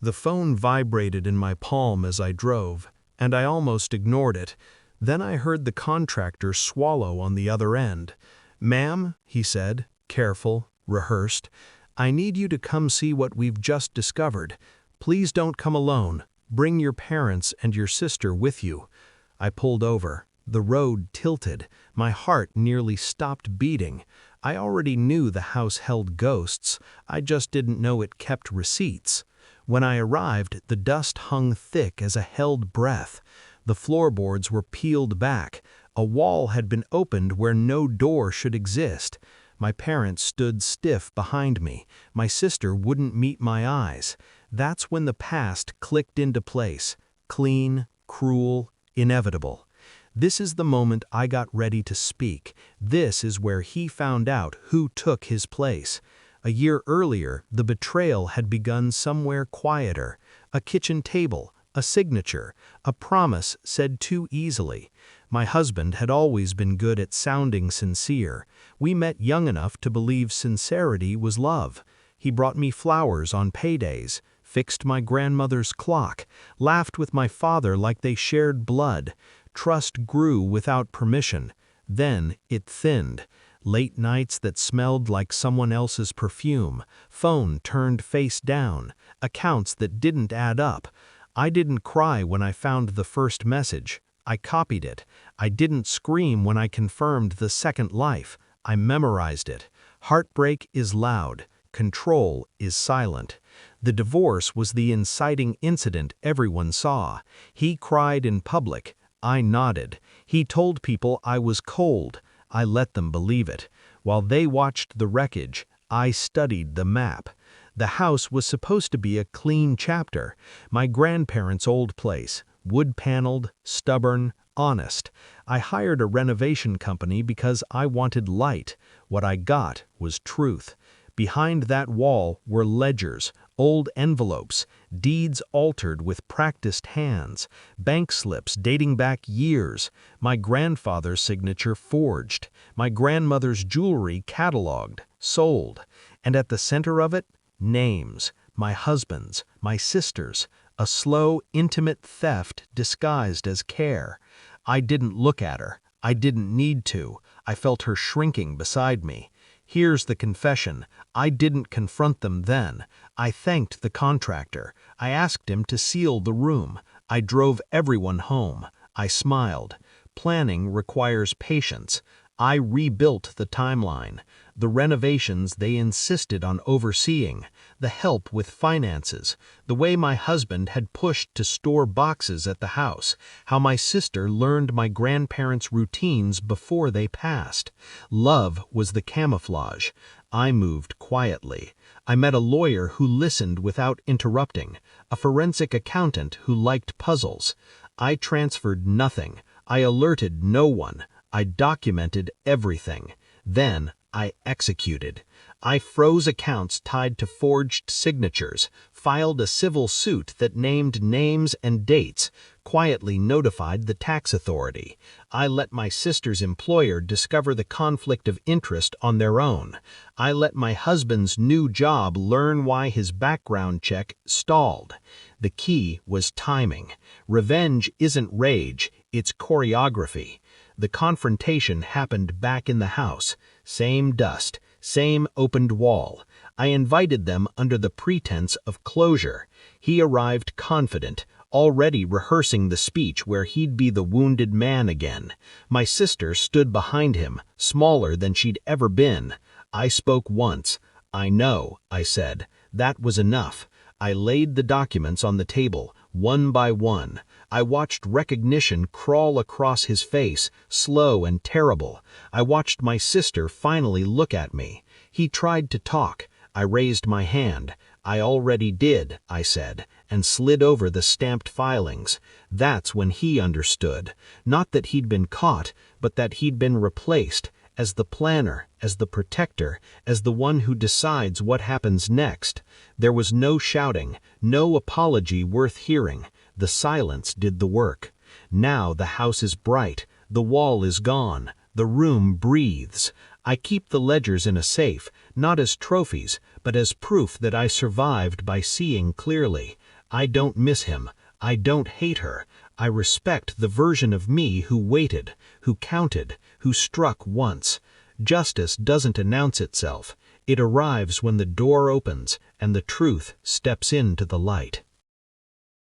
The phone vibrated in my palm as I drove, and I almost ignored it. Then I heard the contractor swallow on the other end. "Ma'am," he said, careful, rehearsed, "I need you to come see what we've just discovered. Please don't come alone. Bring your parents and your sister with you." I pulled over. The road tilted. My heart nearly stopped beating. I already knew the house held ghosts. I just didn't know it kept receipts. When I arrived, the dust hung thick as a held breath. The floorboards were peeled back. A wall had been opened where no door should exist. My parents stood stiff behind me. My sister wouldn't meet my eyes. That's when the past clicked into place. Clean, cruel, inevitable. This is the moment I got ready to speak. This is where he found out who took his place. A year earlier, the betrayal had begun somewhere quieter. A kitchen table, a signature, a promise said too easily. My husband had always been good at sounding sincere. We met young enough to believe sincerity was love. He brought me flowers on paydays, fixed my grandmother's clock, laughed with my father like they shared blood. Trust grew without permission. Then it thinned. Late nights that smelled like someone else's perfume, phone turned face down, accounts that didn't add up. I didn't cry when I found the first message. I copied it. I didn't scream when I confirmed the second life. I memorized it. Heartbreak is loud. Control is silent. The divorce was the inciting incident everyone saw. He cried in public. I nodded. He told people I was cold. I let them believe it. While they watched the wreckage, I studied the map. The house was supposed to be a clean chapter. My grandparents' old place, wood-paneled, stubborn, honest. I hired a renovation company because I wanted light. What I got was truth. Behind that wall were ledgers, old envelopes, deeds altered with practiced hands, bank slips dating back years, my grandfather's signature forged, my grandmother's jewelry cataloged, sold, and at the center of it, names, my husband's, my sister's, a slow, intimate theft disguised as care. I didn't look at her. I didn't need to. I felt her shrinking beside me. Here's the confession. I didn't confront them then. I thanked the contractor. I asked him to seal the room. I drove everyone home. I smiled. Planning requires patience. I rebuilt the timeline. The renovations they insisted on overseeing, the help with finances, the way my husband had pushed to store boxes at the house, how my sister learned my grandparents' routines before they passed. Love was the camouflage. I moved quietly. I met a lawyer who listened without interrupting, a forensic accountant who liked puzzles. I transferred nothing. I alerted no one. I documented everything. Then I executed. I froze accounts tied to forged signatures, filed a civil suit that named names and dates, quietly notified the tax authority. I let my sister's employer discover the conflict of interest on their own. I let my husband's new job learn why his background check stalled. The key was timing. Revenge isn't rage, it's choreography. The confrontation happened back in the house. Same dust, same opened wall. I invited them under the pretense of closure. He arrived confident, already rehearsing the speech where he'd be the wounded man again. My sister stood behind him, smaller than she'd ever been. I spoke once. "I know," I said. That was enough. I laid the documents on the table, one by one. I watched recognition crawl across his face, slow and terrible. I watched my sister finally look at me. He tried to talk. I raised my hand. "I already did," I said, and slid over the stamped filings. That's when he understood. Not that he'd been caught, but that he'd been replaced. As the planner, as the protector, as the one who decides what happens next. There was no shouting, no apology worth hearing. The silence did the work. Now the house is bright, the wall is gone, the room breathes. I keep the ledgers in a safe, not as trophies, but as proof that I survived by seeing clearly. I don't miss him. I don't hate her. I respect the version of me who waited, who counted, who struck once. Justice doesn't announce itself. It arrives when the door opens and the truth steps into the light.